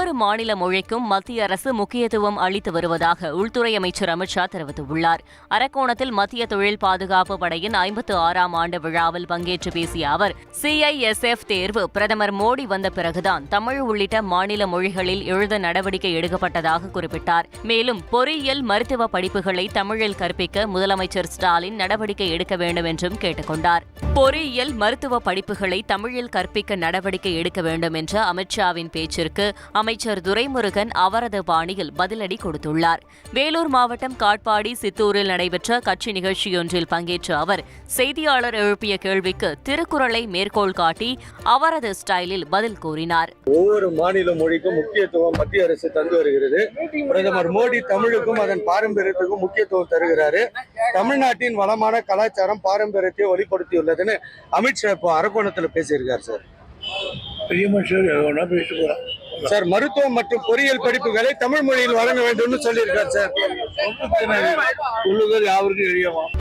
ஒவ்வொரு மாநில மொழிக்கும் மத்திய அரசு முக்கியத்துவம் அளித்து வருவதாக உள்துறை அமைச்சர் அமித் ஷா தெரிவித்துள்ளார். அரக்கோணத்தில் மத்திய தொழில் பாதுகாப்பு படையின் 56ஆம் ஆண்டு விழாவில் பங்கேற்று பேசிய அவர், CISF தேர்வு பிரதமர் மோடி வந்த பிறகுதான் தமிழ் உள்ளிட்ட மாநில மொழிகளில் எழுத நடவடிக்கை எடுக்கப்பட்டதாக குறிப்பிட்டார். மேலும் பொறியியல், மருத்துவ படிப்புகளை தமிழில் கற்பிக்க முதலமைச்சர் ஸ்டாலின் நடவடிக்கை எடுக்க வேண்டும் என்றும் கேட்டுக் கொண்டார். பொறியியல், மருத்துவ படிப்புகளை தமிழில் கற்பிக்க நடவடிக்கை எடுக்க வேண்டும் என்ற அமித் ஷாவின் பேச்சிற்கு அமைச்சர் துரைமுருகன் அவரது பாணியில் பதிலடி கொடுத்துள்ளார். வேலூர் மாவட்டம் காட்பாடி சித்தூரில் நடைபெற்ற கட்சி நிகழ்ச்சியொன்றில் பங்கேற்ற அவர் செய்தியாளர் எழுப்பிய கேள்விக்கு திருக்குறளை மேற்கோள் காட்டி அவரது ஸ்டைலில் பதில் கூறினார். ஒவ்வொரு மாநில மொழிக்கும் முக்கியத்துவம் மத்திய அரசு தந்து வருகிறது. பிரதமர் மோடி தமிழுக்கும் அதன் பாரம்பரியத்துக்கும் முக்கியத்துவம் தருகிறாரு. தமிழ்நாட்டின் வளமான கலாச்சாரம், பாரம்பரியத்தை வெளிப்படுத்தியுள்ளதுன்னு அமித்ஷா இப்போ அரக்கோணத்தில் பேசியிருக்கார். சார், மருத்துவம் மற்றும் பொறியியல் படிப்புகளை தமிழ் மொழியில் வழங்க வேண்டும் சொல்லியிருக்கார். சார், யாருக்கும்